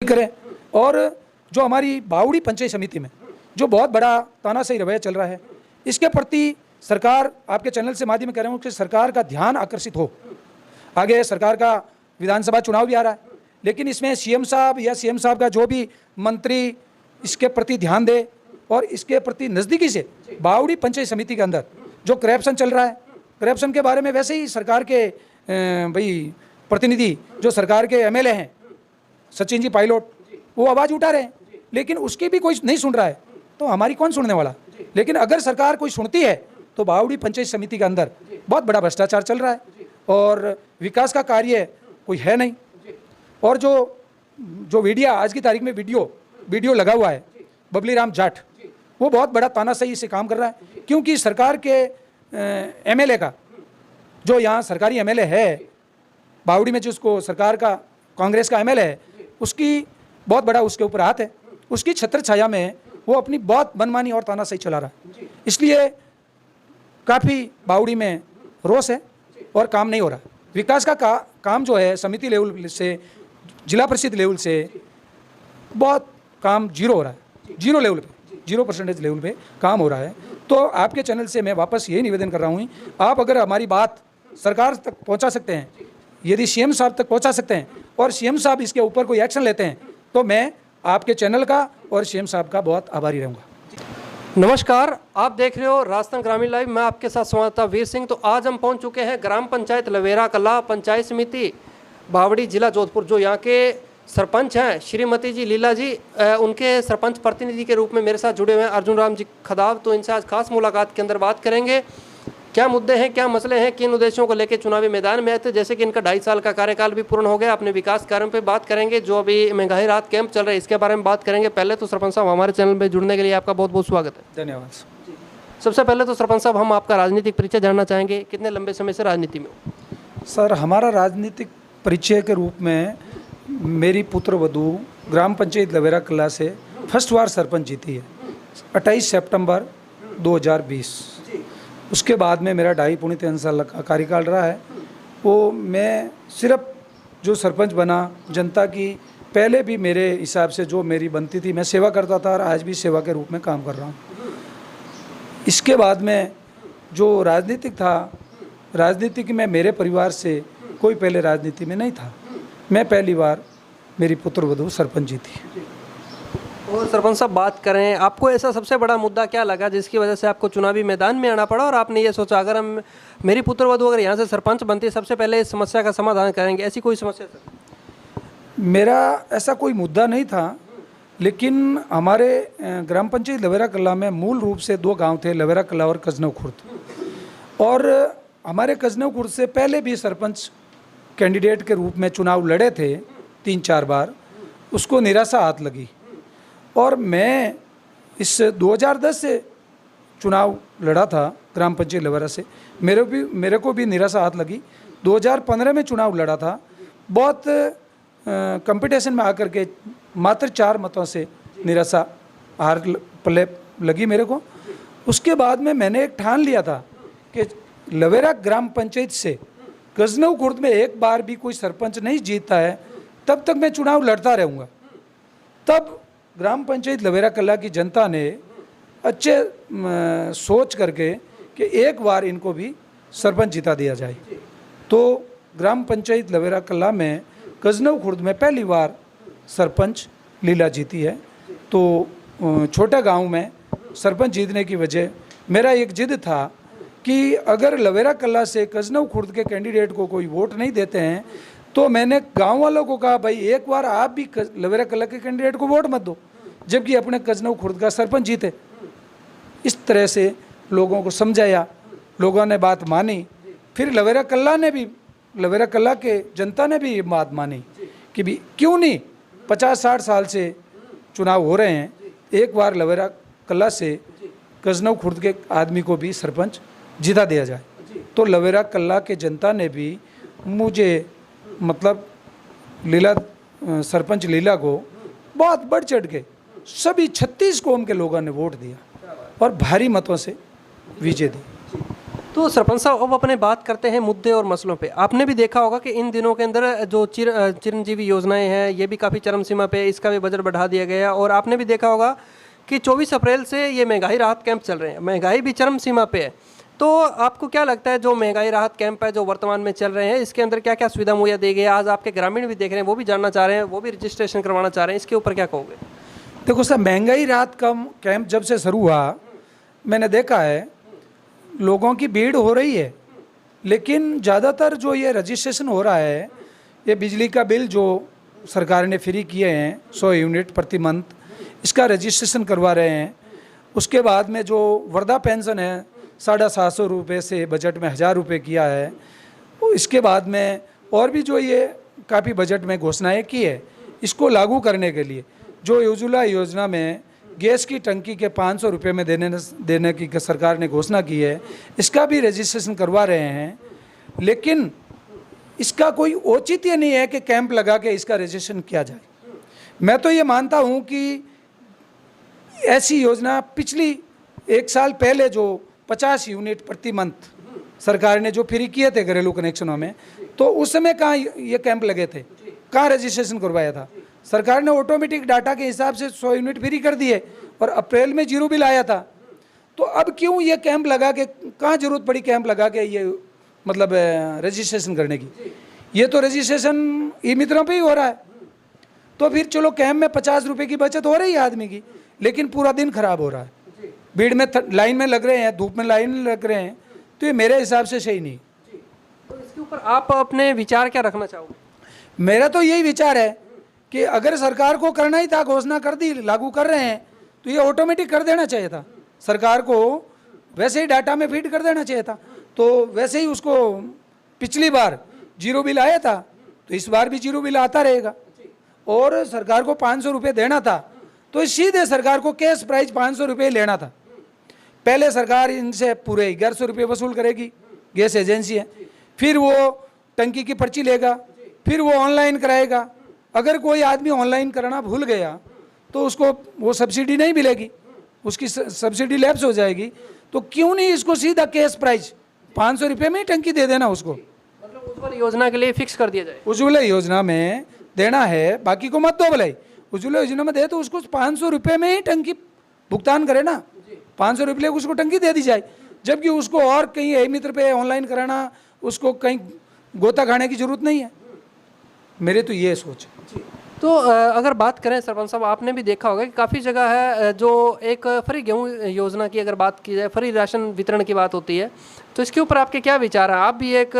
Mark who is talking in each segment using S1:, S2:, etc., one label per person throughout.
S1: करें। और जो हमारी बावड़ी पंचायत समिति में जो बहुत बड़ा तानाशाही रवैया चल रहा है, इसके प्रति सरकार, आपके चैनल से माध्यम कह रहा हूँ कि सरकार का ध्यान आकर्षित हो। आगे सरकार का विधानसभा चुनाव भी आ रहा है, लेकिन इसमें सीएम साहब या सीएम साहब का जो भी मंत्री इसके प्रति ध्यान दे और इसके प्रति नज़दीकी से बावड़ी पंचायत समिति के अंदर जो करप्शन चल रहा है, करप्शन के बारे में वैसे ही सरकार के भाई प्रतिनिधि जो सरकार के एमएलए हैं सचिन जी पायलट, वो आवाज़ उठा रहे हैं, लेकिन उसकी भी कोई नहीं सुन रहा है, तो हमारी कौन सुनने वाला। लेकिन अगर सरकार कोई सुनती है तो बावड़ी पंचायत समिति के अंदर बहुत बड़ा भ्रष्टाचार चल रहा है और विकास का कार्य कोई है नहीं। और जो मीडिया आज की तारीख में वीडियो लगा हुआ है बबली राम जाट, वो बहुत बड़ा तानाशाही से काम कर रहा है, क्योंकि सरकार के एमएलए का जो यहाँ सरकारी एमएलए है बावड़ी में, जिसको सरकार का कांग्रेस का एमएलए है, उसकी बहुत बड़ा उसके ऊपर हाथ है। उसकी छत्र छाया में वो अपनी बहुत मनमानी और तानाशाही चला रहा है, इसलिए काफ़ी बावड़ी में रोष है और काम नहीं हो रहा। विकास का काम जो है समिति लेवल से, जिला परिषद लेवल से बहुत काम जीरो हो रहा है, 0% लेवल पे काम हो रहा है। तो आपके चैनल से मैं वापस यही निवेदन कर रहा हूँ, आप अगर हमारी बात सरकार तक पहुँचा सकते हैं, यदि सीएम साहब तक पहुँचा सकते हैं और सीएम साहब इसके ऊपर कोई एक्शन लेते हैं, तो मैं आपके चैनल का और सीएम साहब का बहुत आभारी रहूँगा।
S2: नमस्कार, आप देख रहे हो राजस्थान ग्रामीण लाइव। मैं आपके साथ संवाददाता वीर सिंह। तो आज हम पहुंच चुके हैं ग्राम पंचायत लवेरा कला पंचायत समिति बावड़ी जिला जोधपुर। जो यहाँ के सरपंच हैं श्रीमती जी लीला जी, उनके सरपंच प्रतिनिधि के रूप में मेरे साथ जुड़े हुए हैं अर्जुन राम जी खदाब। तो इनसे आज खास मुलाकात के अंदर बात करेंगे, क्या मुद्दे हैं, क्या मसले हैं, किन उद्देश्यों को लेकर चुनावी मैदान में आए थे। जैसे कि इनका 2.5 साल का कार्यकाल भी पूर्ण हो गया, अपने विकास कार्यों पे बात करेंगे। जो अभी महंगाई राहत कैंप चल रहा है इसके बारे में बात करेंगे। पहले तो सरपंच साहब, हमारे चैनल में जुड़ने के लिए आपका बहुत बहुत स्वागत है।
S1: धन्यवाद।
S2: सबसे पहले तो सरपंच साहब, हम आपका राजनीतिक परिचय जानना चाहेंगे, कितने लंबे समय से राजनीति में हो?
S1: सर, हमारा राजनीतिक परिचय के रूप में मेरी पुत्र वधू ग्राम पंचायत लवेरा कला से फर्स्ट बार सरपंच जीती है 28 सितंबर 2020। उसके बाद में मेरा 2.5-3 साल का कार्यकाल रहा है। वो मैं सिर्फ जो सरपंच बना, जनता की पहले भी मेरे हिसाब से जो मेरी बनती थी मैं सेवा करता था और आज भी सेवा के रूप में काम कर रहा हूँ। इसके बाद में जो राजनीतिक था, राजनीतिक में मेरे परिवार से कोई पहले राजनीति में नहीं था। मैं पहली बार मेरी पुत्र वधू सरपंच जीती।
S2: और सरपंच साहब, बात करें, आपको ऐसा सबसे बड़ा मुद्दा क्या लगा जिसकी वजह से आपको चुनावी मैदान में आना पड़ा और आपने ये सोचा अगर हम मेरी पुत्र वधू अगर यहाँ से सरपंच बनती है सबसे पहले इस समस्या का समाधान करेंगे, ऐसी कोई समस्या सर?
S1: मेरा ऐसा कोई मुद्दा नहीं था, लेकिन हमारे ग्राम पंचायत लवेरा कला में मूल रूप से 2 गांव थे, लवेरा कला और कजनव खुर्द। और हमारे कजनव खुर्द से पहले भी सरपंच कैंडिडेट के रूप में चुनाव लड़े थे 3-4 बार, उसको निराशा हाथ लगी। और मैं इस 2010 से चुनाव लड़ा था ग्राम पंचायत लवेरा से, मेरे को भी निराशा हाथ लगी। 2015 में चुनाव लड़ा था, बहुत कंपटीशन में आकर के मात्र 4 मतों से निराशा हार पले लगी मेरे को। उसके बाद में मैंने एक ठान लिया था कि लवेरा ग्राम पंचायत से गजनव खुर्द में एक बार भी कोई सरपंच नहीं जीतता है तब तक मैं चुनाव लड़ता रहूँगा। तब ग्राम पंचायत लवेरा कला की जनता ने अच्छे सोच करके कि एक बार इनको भी सरपंच जिता दिया जाए। तो ग्राम पंचायत लवेरा कला में गजनव खुर्द में पहली बार सरपंच लीला जीती है। तो छोटा गांव में सरपंच जीतने की वजह मेरा एक जिद था कि अगर लवेरा कला से गजनव खुर्द के कैंडिडेट को कोई वोट नहीं देते हैं तो मैंने गांव वालों को कहा, भाई एक बार आप भी लवेरा कला के कैंडिडेट को वोट मत दो, जबकि अपने गजनव खुर्द का सरपंच जीते। इस तरह से लोगों को समझाया, लोगों ने बात मानी। फिर लवेरा कला के जनता ने भी ये बात मानी कि भी क्यों नहीं, 50-60 साल से चुनाव हो रहे हैं, एक बार लवेरा कला से गजनव खुर्द के आदमी को भी सरपंच जिता दिया जाए। तो लवेरा कला के जनता ने भी मुझे, मतलब लीला सरपंच लीला को बहुत बढ़ चढ़ के सभी 36 कौम के लोगों ने वोट दिया और भारी मतों से विजय दी।
S2: तो सरपंच साहब अब अपने बात करते हैं मुद्दे और मसलों पे। आपने भी देखा होगा कि इन दिनों के अंदर जो चिरंजीवी योजनाएं हैं ये भी काफ़ी चरम सीमा पे, इसका भी बजट बढ़ा दिया गया। और आपने भी देखा होगा कि 24 अप्रैल से ये महंगाई राहत कैंप चल रहे हैं, महंगाई भी चरम सीमा पे है। तो आपको क्या लगता है जो महंगाई राहत कैंप है जो वर्तमान में चल रहे हैं, इसके अंदर क्या क्या सुविधा मुहैया दी गई है? आज आपके ग्रामीण भी देख रहे हैं, वो भी जानना चाह रहे हैं, वो भी रजिस्ट्रेशन करवाना चाह रहे हैं, इसके ऊपर क्या कहोगे?
S1: देखो सर, महंगाई राहत कैंप जब से शुरू हुआ मैंने देखा है लोगों की भीड़ हो रही है, लेकिन ज़्यादातर जो ये रजिस्ट्रेशन हो रहा है, ये बिजली का बिल जो सरकार ने फ्री किए हैं 100 यूनिट प्रति मंथ, इसका रजिस्ट्रेशन करवा रहे हैं। उसके बाद में जो वृद्धा पेंशन है 750 रुपये से बजट में 1000 रुपये किया है। इसके बाद में और भी जो ये काफ़ी बजट में घोषणाएं की है, इसको लागू करने के लिए जो उज्ज्वला योजना में गैस की टंकी के 500 रुपये में देने की सरकार ने घोषणा की है, इसका भी रजिस्ट्रेशन करवा रहे हैं। लेकिन इसका कोई औचित्य नहीं है कि कैंप लगा के इसका रजिस्ट्रेशन किया जाए। मैं तो ये मानता हूँ कि ऐसी योजना पिछली 1 साल पहले जो 50 यूनिट प्रति मंथ सरकार ने जो फ्री किए थे घरेलू कनेक्शनों में, तो उस समय कहाँ ये कैंप लगे थे, कहाँ रजिस्ट्रेशन करवाया था? सरकार ने ऑटोमेटिक डाटा के हिसाब से 100 यूनिट फ्री कर दिए और अप्रैल में 0 बिल आया था। तो अब क्यों ये कैंप लगा के, कहाँ जरूरत पड़ी कैंप लगा के ये मतलब रजिस्ट्रेशन करने की? ये तो रजिस्ट्रेशन ई मित्रों पे ही हो रहा है। तो फिर चलो कैंप में 50 रुपये की बचत हो रही है आदमी की, लेकिन पूरा दिन खराब हो रहा है, भीड़ में लाइन में लग रहे हैं, धूप में लाइन में लग रहे हैं, तो ये मेरे हिसाब से सही नहीं।
S2: तो इसके ऊपर आप अपने विचार क्या रखना चाहोगे?
S1: मेरा तो यही विचार है कि अगर सरकार को करना ही था, घोषणा कर दी, लागू कर रहे हैं, तो ये ऑटोमेटिक कर देना चाहिए था। सरकार को वैसे ही डाटा में फीड कर देना चाहिए था। तो वैसे ही उसको पिछली बार 0 बिल आया था, तो इस बार भी 0 बिल आता रहेगा। और सरकार को 500 रुपये देना था, तो सीधे सरकार को कैश प्राइस 500 रुपये लेना था। पहले सरकार इनसे पूरे 1100 रुपये वसूल करेगी, गैस एजेंसी है, फिर वो टंकी की पर्ची लेगा, फिर वो ऑनलाइन कराएगा। अगर कोई आदमी ऑनलाइन करना भूल गया तो उसको वो सब्सिडी नहीं मिलेगी, उसकी सब्सिडी लैप्स हो जाएगी। तो क्यों नहीं इसको सीधा कैश प्राइस 500 रुपये में ही टंकी दे देना उसको।
S2: मतलब उज्ज्वला योजना के लिए फिक्स कर दिया जाए,
S1: उज्ज्वला योजना में देना है, बाकी को मत दो भले। उज्ज्वला योजना में दे तो उसको 500 रुपये में ही टंकी भुगतान करे ना, 500 रुपये उसको टंकी दे दी जाए। जबकि उसको और कहीं ए मित्र पे ऑनलाइन कराना, उसको कहीं गोता खाने की जरूरत नहीं है। मेरे तो ये सोच।
S2: तो अगर बात करें सरपंच साहब, आपने भी देखा होगा कि काफ़ी जगह है जो एक फ्री गेहूं योजना की अगर बात की जाए, फ्री राशन वितरण की बात होती है, तो इसके ऊपर आपके क्या विचार हैं? आप भी एक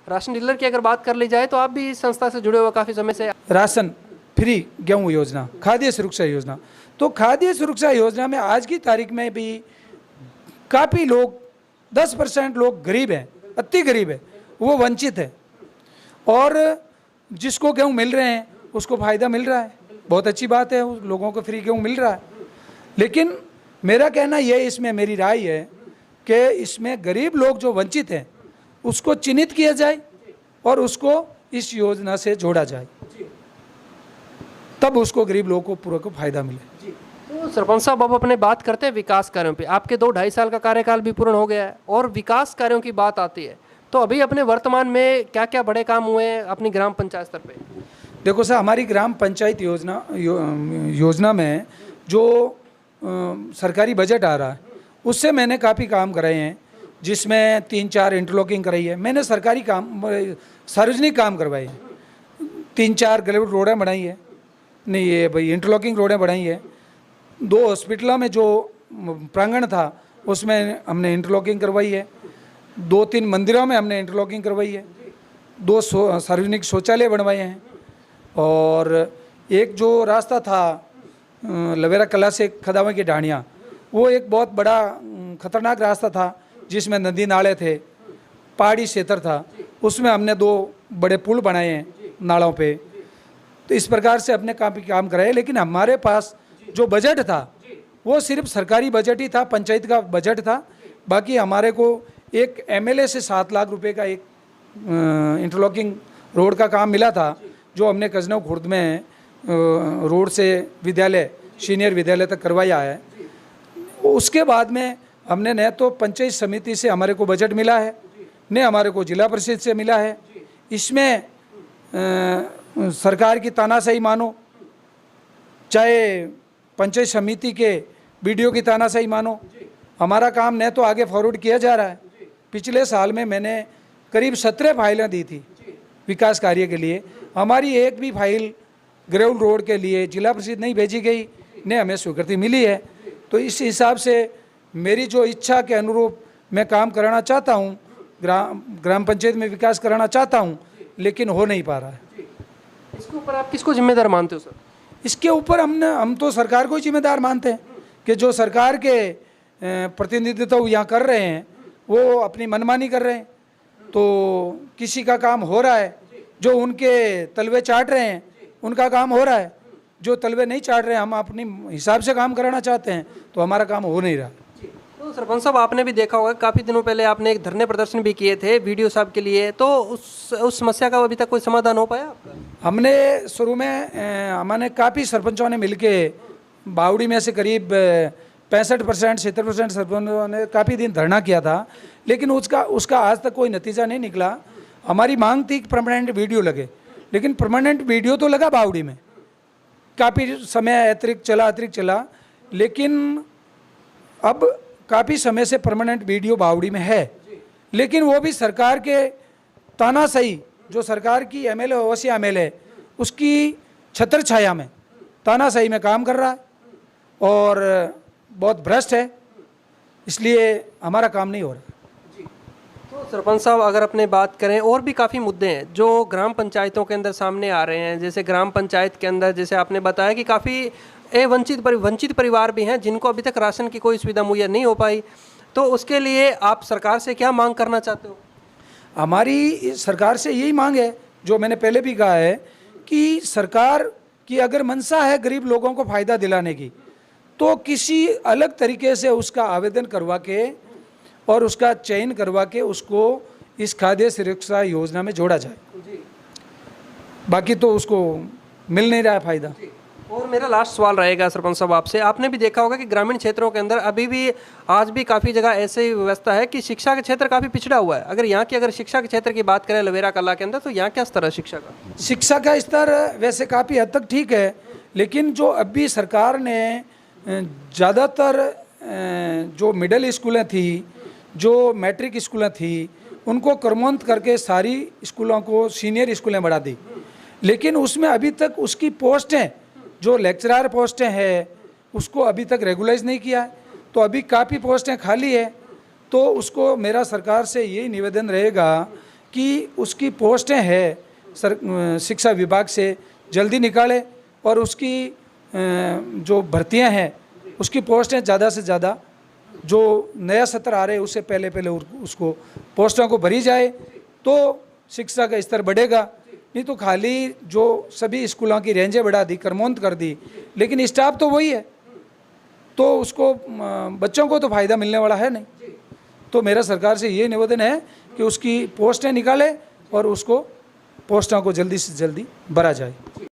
S2: राशन डीलर की अगर बात कर ली जाए तो आप भी इस संस्था से जुड़े हुए काफ़ी समय से।
S1: राशन फ्री गेहूं योजना, खाद्य सुरक्षा योजना, तो खाद्य सुरक्षा योजना में आज की तारीख में भी काफ़ी लोग 10% लोग गरीब हैं, अति गरीब है, वो वंचित है। और जिसको गेहूँ मिल रहे हैं उसको फ़ायदा मिल रहा है, बहुत अच्छी बात है, उस लोगों को फ्री गेहूँ मिल रहा है। लेकिन मेरा कहना ये, इसमें मेरी राय है कि इसमें गरीब लोग जो वंचित हैं उसको चिन्हित किया जाए और उसको इस योजना से जोड़ा जाए, तब उसको गरीब लोगों को पूरा को फ़ायदा मिले।
S2: तो सरपंच साहब अब अपने बात करते हैं विकास कार्यों पे। आपके 2-2.5 साल का कार्यकाल भी पूर्ण हो गया है और विकास कार्यों की बात आती है तो अभी अपने वर्तमान में क्या क्या बड़े काम हुए हैं अपनी ग्राम पंचायत स्तर पे?
S1: देखो सर, हमारी ग्राम पंचायत योजना में जो सरकारी बजट आ रहा है उससे मैंने काफ़ी काम कराए हैं, जिसमें 3-4 इंटरलॉकिंग कराई है मैंने, सरकारी काम सार्वजनिक काम करवाए हैं, 3-4 ग्रेवेड रोडें बनाई है, नहीं ये भाई इंटरलॉकिंग रोडें बनाई है। 2 हॉस्पिटलों में जो प्रांगण था उसमें हमने इंटरलॉकिंग करवाई है, 2-3 मंदिरों में हमने इंटरलॉकिंग करवाई है, 2 सार्वजनिक शौचालय बनवाए हैं। और एक जो रास्ता था लवेरा कला से खदावं की ढाणियाँ, वो एक बहुत बड़ा खतरनाक रास्ता था जिसमें नदी नाले थे, पहाड़ी क्षेत्र था, उसमें हमने 2 बड़े पुल बनाए हैं नालों पे। तो इस प्रकार से अपने काफ़ी काम कराए। लेकिन हमारे पास जो बजट था वो सिर्फ सरकारी बजट ही था, पंचायत का बजट था। बाकी हमारे को एक एमएलए से 7 लाख रुपए का एक इंटरलॉकिंग रोड का काम मिला था, जो हमने कजनव खुर्द में रोड से विद्यालय, सीनियर विद्यालय तक करवाया है। उसके बाद में हमने न तो पंचायत समिति से हमारे को बजट मिला है, न हमारे को जिला परिषद से मिला है। इसमें सरकार की तानाशाही मानो, चाहे पंचायत समिति के बीडीओ की तानाशाही मानो, हमारा काम न तो आगे फॉरवर्ड किया जा रहा है। पिछले साल में मैंने करीब 17 फाइलें दी थी विकास कार्य के लिए, हमारी एक भी फाइल ग्राउंड रोड के लिए जिला परिषद नहीं भेजी गई, ने हमें स्वीकृति मिली है। तो इस हिसाब से मेरी जो इच्छा के अनुरूप मैं काम कराना चाहता हूँ, ग्राम पंचायत में विकास कराना चाहता हूँ, लेकिन हो नहीं पा रहा है।
S2: इसके ऊपर आप किसको जिम्मेदार मानते हो सर?
S1: इसके ऊपर हम तो सरकार को ही जिम्मेदार मानते हैं कि जो सरकार के प्रतिनिधित्व यहाँ कर रहे हैं वो अपनी मनमानी कर रहे हैं। तो किसी का काम हो रहा है, जो उनके तलवे चाट रहे हैं उनका काम हो रहा है, जो तलवे नहीं चाट रहे हैं हम अपनी हिसाब से काम कराना चाहते हैं, तो हमारा काम हो नहीं रहा।
S2: तो सरपंच साहब, आपने भी देखा होगा काफ़ी दिनों पहले आपने एक धरने प्रदर्शन भी किए थे वीडियो साहब के लिए, तो उस समस्या का अभी तक कोई समाधान हो पाया आपका?
S1: हमने शुरू में हमने काफ़ी सरपंचों ने मिलके बावड़ी में से करीब 65% 70% सरपंचों ने काफ़ी दिन धरना किया था, लेकिन उसका आज तक कोई नतीजा नहीं निकला। हमारी मांग थी कि परमानेंट वीडियो लगे, लेकिन परमानेंट वीडियो तो लगा बावड़ी में, काफ़ी समय अतिरिक्त चला, लेकिन अब काफ़ी समय से परमानेंट वीडियो बावड़ी में है, लेकिन वो भी सरकार के तानाशाही, जो सरकार की एमएलए ओवैसी एमएलए उसकी छत्र छाया में तानाशाही में काम कर रहा है और बहुत भ्रष्ट है, इसलिए हमारा काम नहीं हो रहा।
S2: तो सरपंच साहब, अगर अपने बात करें, और भी काफ़ी मुद्दे हैं जो ग्राम पंचायतों के अंदर सामने आ रहे हैं। जैसे ग्राम पंचायत के अंदर, जैसे आपने बताया कि काफ़ी वंचित परिवार भी हैं जिनको अभी तक राशन की कोई सुविधा मुहैया नहीं हो पाई, तो उसके लिए आप सरकार से क्या मांग करना चाहते हो?
S1: हमारी सरकार से यही मांग है, जो मैंने पहले भी कहा है, कि सरकार की अगर मंशा है गरीब लोगों को फ़ायदा दिलाने की, तो किसी अलग तरीके से उसका आवेदन करवा के और उसका चयन करवा के उसको इस खाद्य सुरक्षा योजना में जोड़ा जाए। बाकी तो उसको मिल नहीं रहा है फ़ायदा।
S2: और मेरा लास्ट सवाल रहेगा सरपंच साहब आपसे, आपने भी देखा होगा कि ग्रामीण क्षेत्रों के अंदर अभी भी आज भी काफ़ी जगह ऐसी व्यवस्था है कि शिक्षा का क्षेत्र काफ़ी पिछड़ा हुआ है। अगर शिक्षा के क्षेत्र की बात करें लवेरा कला के अंदर, तो यहाँ क्या स्तर है शिक्षा का?
S1: शिक्षा का स्तर वैसे काफ़ी हद तक ठीक है, लेकिन जो अभी सरकार ने ज़्यादातर जो मिडिल स्कूलें थी, जो मैट्रिक स्कूलें थी, उनको क्रमोन्नत करके सारी स्कूलों को सीनियर स्कूलें बढ़ा दी, लेकिन उसमें अभी तक उसकी पोस्टें, जो लेक्चरर पोस्टें हैं, उसको अभी तक रेगुलाइज नहीं किया है। तो अभी काफ़ी पोस्टें खाली है, तो उसको मेरा सरकार से यही निवेदन रहेगा कि उसकी पोस्टें हैं शिक्षा विभाग से जल्दी निकाले और उसकी जो भर्तियां हैं उसकी पोस्टें ज़्यादा से ज़्यादा, जो नया सत्र आ रहे हैं उससे पहले उसको पोस्टों को भरी जाए, तो शिक्षा का स्तर बढ़ेगा। नहीं तो खाली जो सभी स्कूलों की रेंजें बढ़ा दी, क्रमोन्नत कर दी, लेकिन स्टाफ तो वही है, तो उसको बच्चों को तो फ़ायदा मिलने वाला है नहीं। तो मेरा सरकार से ये निवेदन है कि उसकी पोस्टें निकाले और उसको पोस्टों को जल्दी से जल्दी भरा जाए।